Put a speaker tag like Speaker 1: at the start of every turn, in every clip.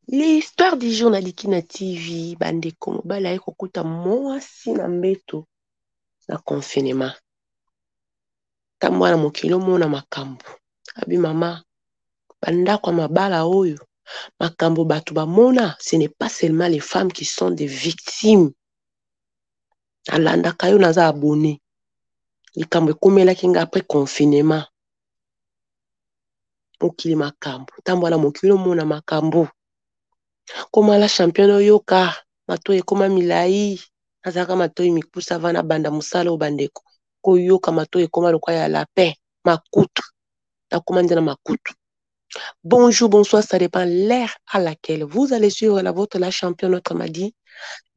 Speaker 1: L'histoire du journaliste na TV, bande komo bala eko kuta mwasi na mbeto na confinement. Tamwana mokilo mona makambo. Abi mama, banda kwa mabala oyo. Makambo batu ba mona, ce n'est pas seulement les femmes qui sont des victimes. Alanda kayo naza abonné. Likambo ekomela kinga après confinement. Mokili makambo. Tamwana mokilo mona makambo. Koma la championne oyoka, matoye koma milai, azaka matoye mikusa vana banda musala o bandeko. Koyoka matoye koma lokwa ya lapin, makutu, na koma ndena makutu. Bonjour, bonsoir, ça dépend l'ère à laquelle vous allez suivre la vôtre, la championne, notre madi.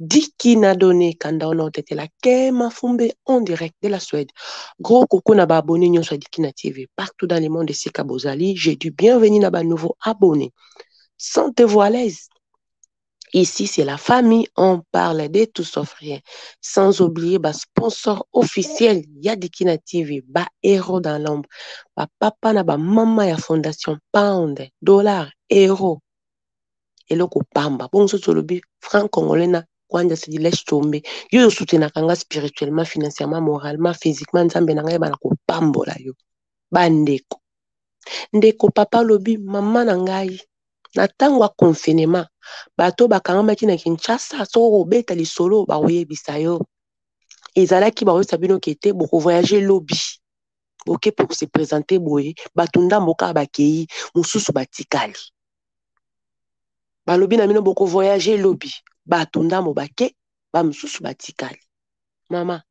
Speaker 1: Diki n'a donné kanda on a été la Kema Fumbe en direct de la Suède. Gros coucou na ba abonné nyon sur Diki na TV. Partout dans le monde de Sika Bozali, j'ai du bienvenue na ba nouveau abonné. Sentez-vous à l'aise. Ici, c'est la famille, on parle de tout sauf rien. Sans oublier, bah, sponsor officiel, Yadikina TV, bah, héros dans l'ombre. Bah, papa na bah, maman ya fondation, pound, dollar, héros. Et le pamba. Bon, ce solobi, franc congolais na, kwanja se dit laisse tomber. Yo soutena kanga spirituellement, financièrement, moralement, physiquement, nzambe na ngai ba na ko pambola yo. Bandeko. Ndeko papa lobi, mama na ngai. Na tango ya confinement bato bakangamaki na Kinshasa soko beta lisolo bakoyebisa yo ezalaki bakoyebisa bino kete boko voyager lobby boke pour se présenter boye bato ndambo kaka bakei mosusu batikali balobi na bino boko voyager lobby bato ndambo bake ba mosusu batikali mama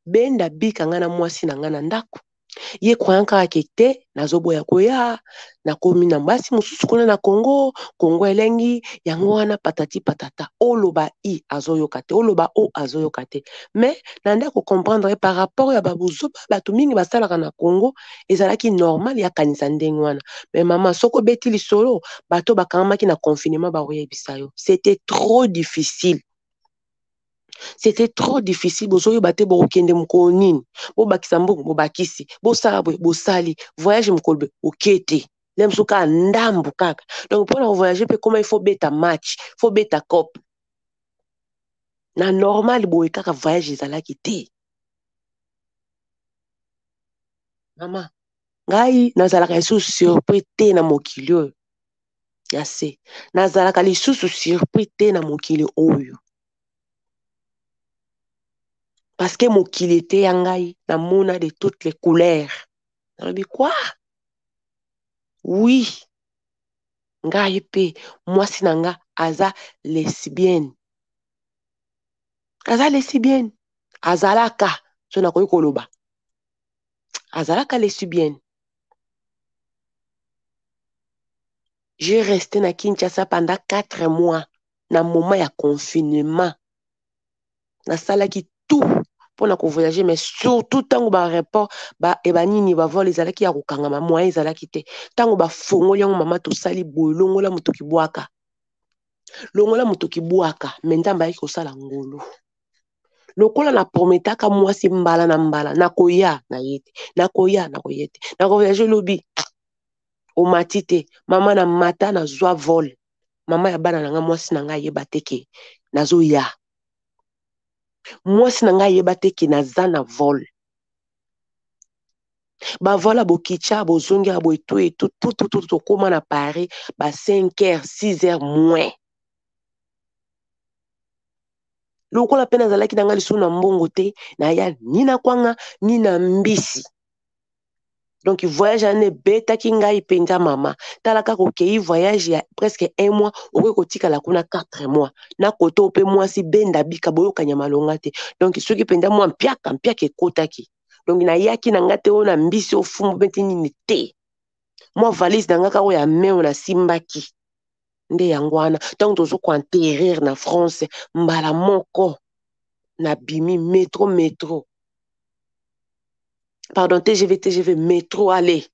Speaker 1: benda bika nga na mwasi na nga na ndako ye croyant kaka kete nazoboya koya nakomi na mbasi mosusu kuna na Congo elengi yango wana patati patata oloba i azoyoka te oloba o azoyoka te mais nanda ko comprendre par rapport ya babuzo bato mingi basalaka na Congo ezalaki normal ya kanisa ndenge wana mais mama soko beti lisolo bato bakangamaki na confinement bakoyebisa yo c'était trop difficile. C'était trop difficile. Bozoyo bate borokende mukolo nini. Bo bakisa mbuku bo bakisi. Bo sala bo sali. Voyage mukolo okete. Lemsuka ndambu kaka. Donc pour voyager pe comment il faut beta match, faut beta cop. Na normal boy kaka voyage ezalaki te. Mama, ngai nazalaka lisusu surpris te na mokili oyo. Yase. Nazalaka lisusu surpris te na mokili oyo. Parce que mokili était yangai na mona de toutes les couleurs. Nalobi quoi? Oui. Ngai pe mwasi na nga aza lesbienne. Aza lesbienne. Azalaka. So na koyi koloba. Azalaka lesbienne. J'ai resté na Kinshasa pendant 4 mois. Na moment ya confinement. Na salaki tout. Pour na ko voyager mais surtout tango ba report ba ebanini ba vol ezalaki ya kokangama moyen ezalaki te tango ba fongoli yango mama to sali bolongola mutoki bwaka longola mutoki bwaka mendamba yaki kosala ngolo lokola na prometaka mwasi mbala na mbala nakoya na yete nakoya na koyete na ko voyager lobi o matite mama na mata na zwa vol mama ya bana nga mwasi na nga yeba teke nazo ya mwasi na nga yeba teke naza na vol ba vola bokicha bozongi abo tout koma na Paris ba 5h 6h moins lokola pena zalaki na nga lisu na mbongo te na ya ni na kwanga ni na mbisi donc voyage ane betaki ngai penza mama talaka kokei voyage ya presque 1 mois okoki kotikala kuna 4 mois na koto pe mwasi benda bika boyokanya malonga te donc soki penza mwa mpiaka ekotaki donc na yaki na nga te o na mbisi ofumbu beti nini te mwa valise na nga kako ya meo na simbaki nde yango wana ntango tozo ko enterrir na France mbala moko na bimi métro pardon TGV métro allez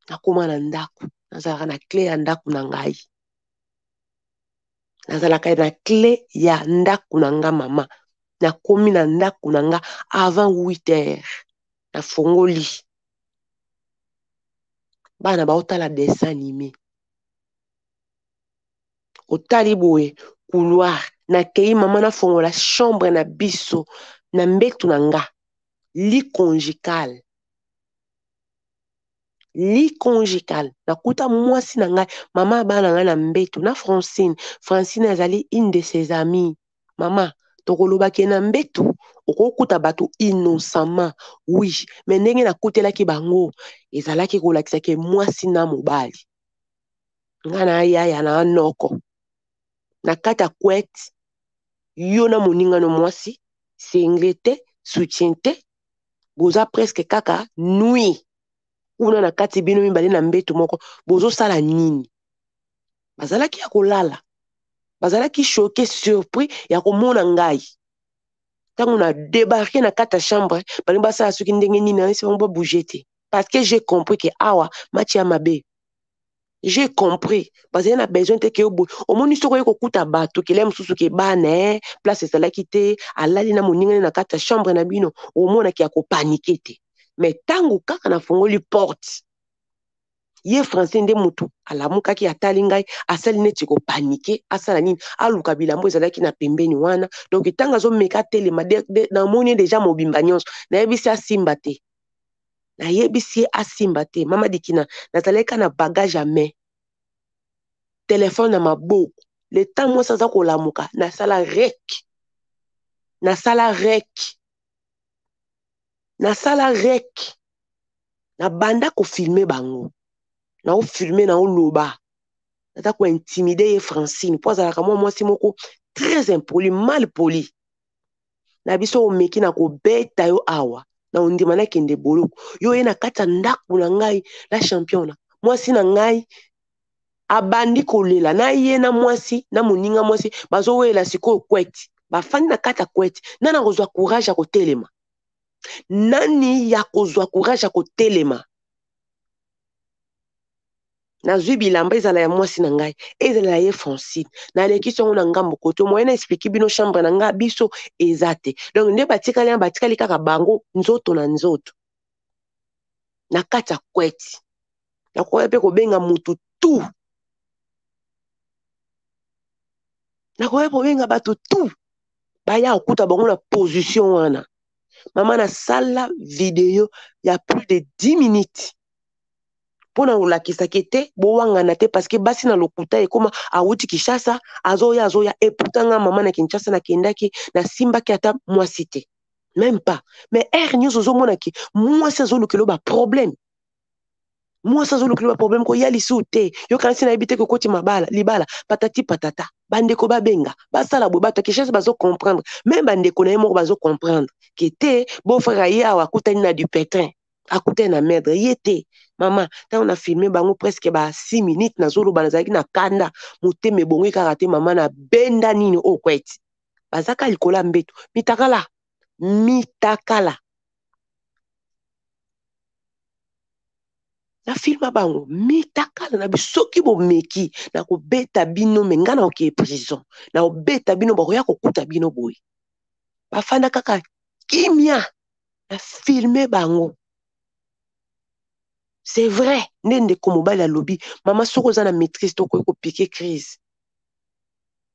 Speaker 1: nakoma na ndako nazalaka na clé ya ndako na ngai nazalaka na clé ya ndako na nga mama nakomi na ndako na nga avant 8h na fongoli bana baotala dessin animé otali boye couloir na kei mama na fongola chambre na biso na mbetu na nga lit conjugal nakuta mwasi na ngai mama bana ngai na mbetu na Francine azali une de ses amies mama tokolobaki na mbetu okokuta bato innocemment oui mais ndenge nakutelaki bango ezalaki kolakisaki mwasi na mobali nga na yaya na noko na kata couette yo na moningano mwasi sengle te soutien te boza presque kaka nuit una na kati bino mibale na mbetu moko bozosala nini bazalaki ya kolala bazalaki choqué surpris ya komona ngai tango na débarqué na kata chambre bali basala soki ndenge nini na bango bouger te parce que j'ai compris que awa match ya mabe j'ai compris bazali na besoin te ke obo omoni soko ye kokuta bato kele mosusu ke bana place ezalaki te alali na moningane na kata chambre na bino omonaki ya kopanike te mais tango kaka na fongoli porte ye français nde mutu alamukaki atali ngai asali neti kopanike asala nini aluka bilambo ezalaki na pembeni wana donc tanga azomeka telema namoni deja mobimba nyonso nayebisi asimba te nayebisi asimba te mama dikina nazalaki na bagage à main téléphone na maboko le temps mwasi aza kolamuka nasala rek na banda kofilme bango na ofilme na oloba nata kointimide ye Francine po azalaka mwasi moko très impoli mal poli na biso omeki na kobeta yo awa na ondima na kende boloko yo ye na kati ya ndako na ngai la champion mwasi na ngai abandi kolela na ye na mwasi na moninga mwasi bazowela sikoyo kweti bafandi na kati ya kweti nani akozwa courage ya kotelema nani ya kozwa courage ya kotelema nazwi bilamba ezala ya mwasi na ngai ezala ye Francine naleki songo na ngambo koto moye na explique bino chambre na nga biso eza te donc nde batikali kaka bango nzoto na nzoto na kati ya kweti nakoya mpe kobenga mutu tu nakoya kobenga bato tu baya okuta bango na position wana mama na sala video ya plus de 10 minutes pona olakisaki te bowangana te parce que basi na lokuta ekoma awuti Kinshasa azoya et pourtant nga mama na Kinshasa nakendaki na simbaki ata mwasi te même pas mais nyonso ozomonaki mwasi azolukela ba problème mwasi azolukela ba problème ko ya lisu te yo kanisi na yebi te kokoti libala patati patata bandeko babenga basala boye bato Kinshasa bazo comprendre même bandeko na ye moko bazo comprendre ke te beau-frère ye awa akutani na du pétrin akutani na maître ye te mama tango na filme bango presque ba 6 minutes nazoloba nazalaki na kanda motema ebongi kaka te mama na benda nini okweti bazaka likola mbeto mitakala na filma bango mitakala na bisoki bomeki na kobeta bino menga na oke prison na obeta bino bakoya kokuta bino boye bafanda kaka kimia na filme bango c'est vrai nende ko mobali alobi mama soko oza na maîtrise tokoki kopike crise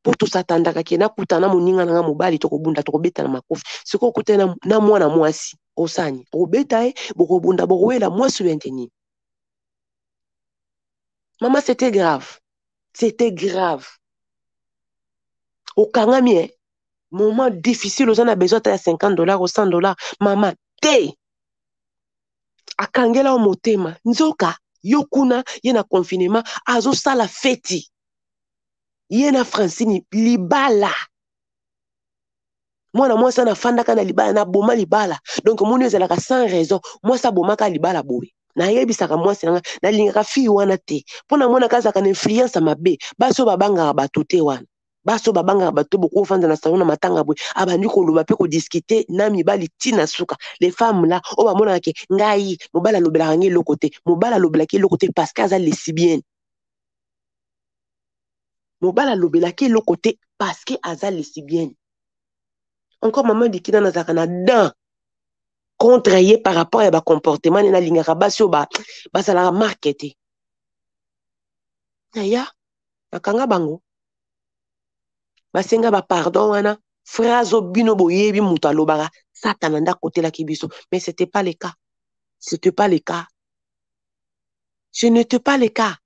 Speaker 1: po tosatandaka ke nakuta na moninga na nga mobali tokobunda tokobeta na makofi sikoyo okuta na mwana mwasi osani okobeta ye bokobunda bokowela mwasi oyente nini mama c'était grave okangami moment difficile oza na besoin ta ya $50 ou $100 mama te akangela o motema nzoka yo kuna ye na confinement azosala feti ye na Francine libala mwana mwasi anafandaka na libala na boma libala donc moni ezalaka sans raison mwasi abomaka libala boye nayebisaka mwasi nanga nalingaka fille wana te mpona monaka azalaka na influence mabe basi oyo babangaka bato te wana basi oyo babangaka bato bokofanda na salon na matanga boye abandi koloba mpe kodiskute na mibali ntina suka les femmes la oyo bamonaka ke ngai mobali alobelaka ngai eloko te mobali alobelaki eloko te parce que aza lesbienne mobali alobelaki eloko te parce que aza lesbienne encore maman dikina nazalaka na dan contre ye par rapport à ba comportement na lingaka basi oyo basalaka marke te naya nakanga bango basenga ba pardon wana phrase bino boyebi mutu alobaka satana nda kotelaki biso, mais c'était pas le cas. C'était pas le cas. Ce n'était pas le cas.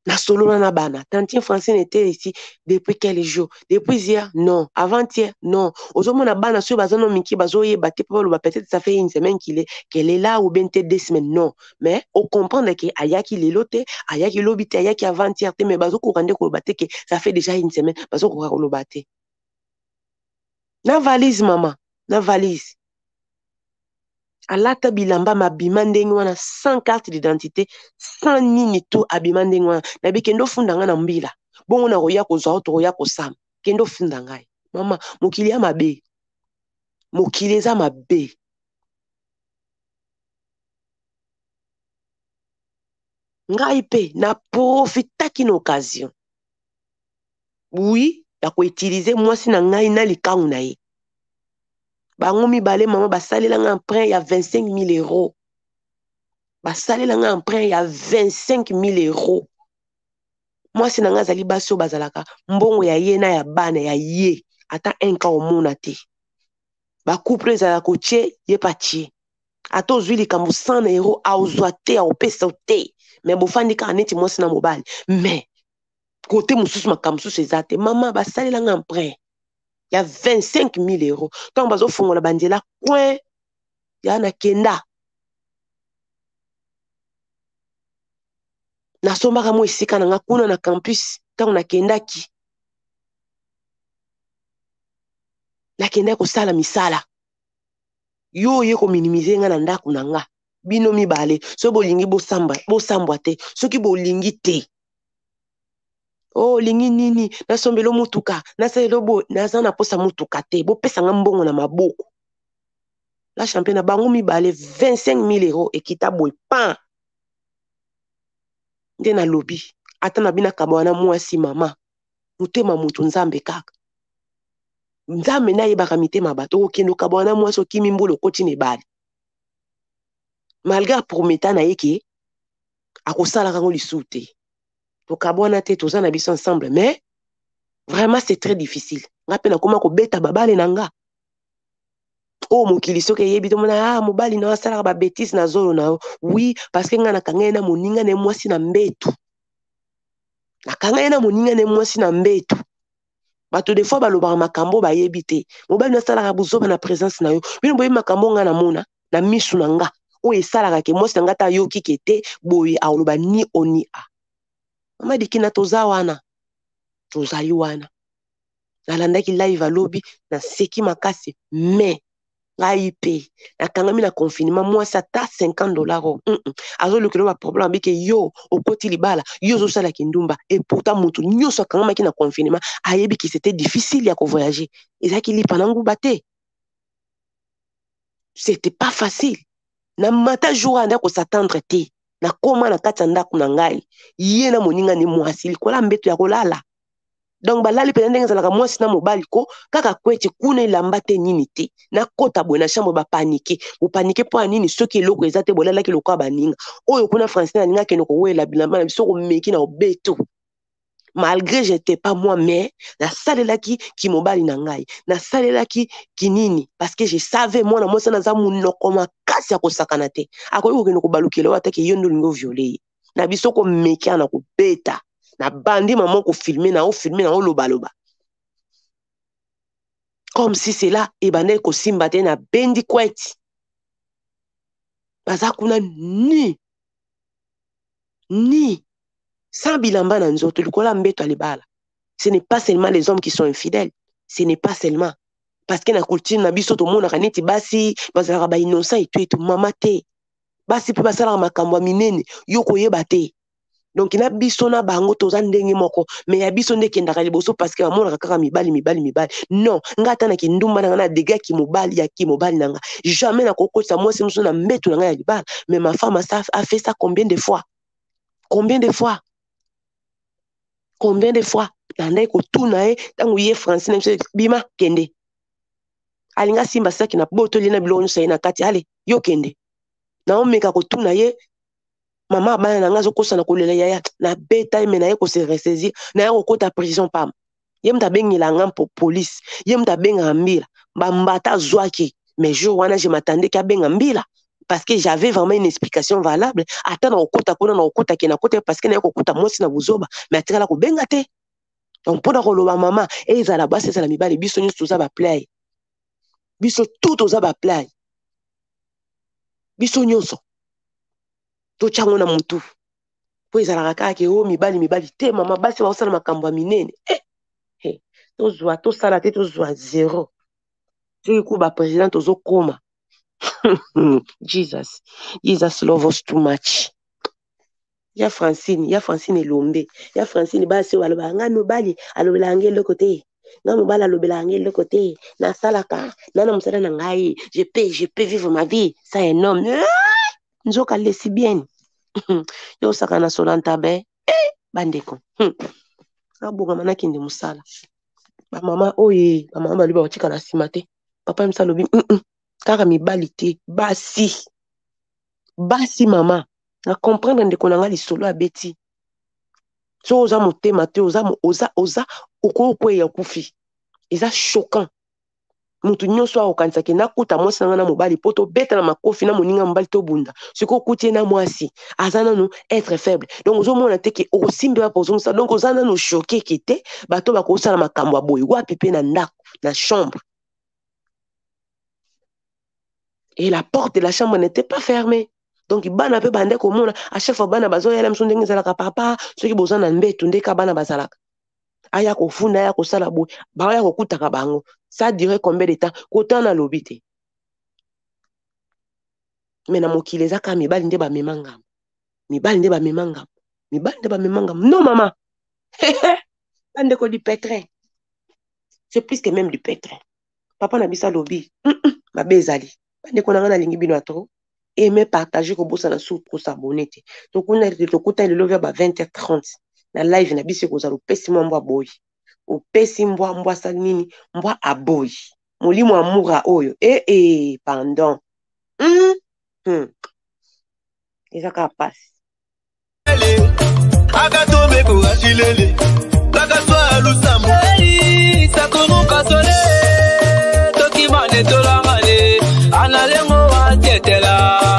Speaker 1: La solo na bana. Tantine Francine était ici depuis quelques jours. Depuis hier, non. Avant-hier, non. Aujourd'hui, na bana sur bazano miki bazo ye baté peut-être ça fait une semaine qu'elle est là ou bien 2 semaines, non. Mais on comprend que ayaki lelote, ayaki lobite, ayaki avant-hier, mais bazo ko rende ko baté que ça fait déjà une semaine, bazo ko ko baté. Na valise maman, na valise. Alata bilamba mabima ndenge wana sans carte d'identité, sans nini tout abima ndenge wana. Nabi kendo funda nga na mbila. Bongo na roya kozwa auto roya kosam. Kendo funda ngai. Mama, mokili ya mabe. Mokili eza mabe. Ngai pe na profitaki na occasion. Oui, ya ko utiliser mwasi na ngai na likangu na ye. Bango mibale mama basalela nga emprunt ya 25 000 euros. Basalela nga emprunt ya 25 000 euros. Moi si nanga zali basi o bazalaka mbongo ya ye na ya bana ya ye ata un cas omona te. Ba couple ezala ko tie ye pa tie. Ata ozwi likambo 100 euros a ozwa te a opesa te. Mais bofandi ka neti mwasi na mobali. Mais côté mususu makambo susu ezate mama basalela nga emprunt ya 25 000 euros. Tant bazo fongola bandela coin ya na kenda. Nasombaka mo esika nanga kuna na campus tango nakendaki. Nakenda kosala misala. Yo ye ko minimiser nga na ndako na nga. Bino mibale so bolingi bosambwa te soki bolingi te. Oh lingi nini nasombelo mutuka nasalelo bo naza na posa mutuka te bopesa nga mbongo na maboko. La championne bango mibale 25 000 euros ekita boy pan. Nde na lobi ata na bina kabwana mwasi mama mutema mutu nzambe kaka. Nzambe na yebaka mitema bato okendo kabwana mwasi okimi mbolo koti ne bali. Malgré prometa na yeke akosala kango lisute. To kabwana te toza na biso ensemble mais vraiment c'est très difficile. Nga pe na koma ko beta babale nanga. Oh mokili soki yebi to mona mobali na wasala ba bêtise na zolo na. Oui parce que nga na kanga na moninga ne mwasi na mbetu. Na kanga na moninga ne mwasi na mbetu. Bato des fois balobaka makambo ba yebi te. Mobali na sala buzoba na présence na yo. Bino boye makambo nga na mona na misu na nga. O esalaka ke mwasi nga ta yoki kete boye aloba ni oni a. Mama dikina toza wana. Tozali wana. Nalandaki live alobi na seki makasi mais ngai pe nakangami na confinement mwasi ata $50 azo lukelo ba problème abike yo okoti libala yo zo sala kindumba et pourtant mutu nyoso akangamaki na confinement ayebi ki c'était difficile ya ko voyager ezaki lipa na nguba te. C'était pas facile. Na mata jour anda ko s'attendre te na koma na kati ndako na ngai ye na moninga ni mwasi likola mbeto ya kolala. Donc balali pe ndenge zalaka mwasi na mobali ko kaka kwete kuna ilamba te nini te na kota boye na chambre ba paniquer bo paniquer po nini soki eloko ezate bolala ki lokwa baninga oyo kuna Francine aninga ke noko wela bilamba na biso ko meki na obeto. Malgré j'étais pas moi mais na salelaki ki mobali na ngai na salelaki ki nini parce que je savais moi na mwasi na za munoko makasi ya kosakana te akoyo ke noko balukela wata ke yondo lingo violer na biso ko meki na ko beta. Na bandi maman ko filmer na o loba loba. Comme si c'est là et bande ko simba te na bendi kweti. Baza kuna ni sans bilamba na nzoto likola mbeto alibala. Ce n'est pas seulement les hommes qui sont infidèles, ce n'est pas seulement parce que na culture na biso to mona kaneti basi bazala ba innocent et tout mama te. Basi pe basala makambo minene yo koyeba te. Donc ina biso na bango toza ndenge moko mais ya biso nde kendaka liboso parce que amona kaka mibali non ngata na kindumba na dégâts ki mobali nanga jamais na kokotsa moi c'est na mbeto na ya libala mais ma femme a fait ça combien de fois nandai ko tuna tangu ye Francine bima kende alinga simba saki na boto lina bilonyo sai na kati ale yo kende na omeka ko tuna ye Maman bana na ngazo kosa na kolela yaya na beta me na ye ko se ressaisir na ye ko kota prison pam. Yem ta bengi la ngam pour police. Yem ta benga mbila. Ba mbata zwaki. Mais jour wana je m'attendais qu'à benga mbila. Parce que j'avais vraiment une explication valable. Attends, on kota kuna na okota kina kote parce que na ko kota mosi na buzoba. Mais atikala ko benga te. Donc pour la maman et ils à la base c'est la mibale biso nyusu za ba play. Biso tout oza ba play. Biso nyonso. To chango na mutu. Po ezalaka kaka ke o mibali te mama basi ba osala makambo ya minene. To zwa to sala te to zwa zéro. Tu ku ba président ozo koma. Jesus love us too much. Ya Francine Elombe. Ya Francine basi waloba nga mobali alobela ngelo côté. Nga mobali alobela ngelo côté. Na salaka na musala na ngai. Je peux vivre ma vie. Ça un homme. Nzoka lesbienne. Yo sakana solanta be. Bandeko. Abonga manaki ndi musala. Ba mama oye, ba mama baliba otika na simate. Papa msalobi kaka mibali te basi mama na comprendre ndeko na nga lisolo abeti so oza motema te oza okoko ya kufi eza choquant mutu nyonso akokanisaki nakuta mwasi na nga na mobali po tobeta na makofi na moninga mobali tobunda sikoyo okuti ye na mwasi aza nanu être faible donc ozomona te ke okosimbela mpo ozongisa donc oza nanu choqué ke te bato bakosala makambo ya boye wapi mpe na ndako na chambre. Et la porte de la chambre n'était pas fermée. Donc, bana pe bande komona à chaque fois bana bazo yala msonde ngizalaka papa soki bozana mbetu ndeka bana bazalaka. Aya ko funda ya ko sala bo ba ya ko kutaka bango. Ça durait combien de temps? Kotan na lobité. Mais na mokili ezaka mibali nde ba memanga. Mibali nde ba memanga. Mibali nde ba memanga. Non maman. Bande ko du pétrin. C'est plus que même du pétrin. Papa na bisa lobi. Ma bezali. Ndeko na ngana lingi bino atro aimer partager ko bossa na sou ko s'abonner te to kuna to kuta le love ba 20h30 na live na biso ko za lo pesi mbwa boy o pesi mbwa salini mbwa aboy molimo amura oyo pardon eza ka passe
Speaker 2: agato meko achilele bagaso lusambo sakonu kasole toki mane tola mane analengo wa tetela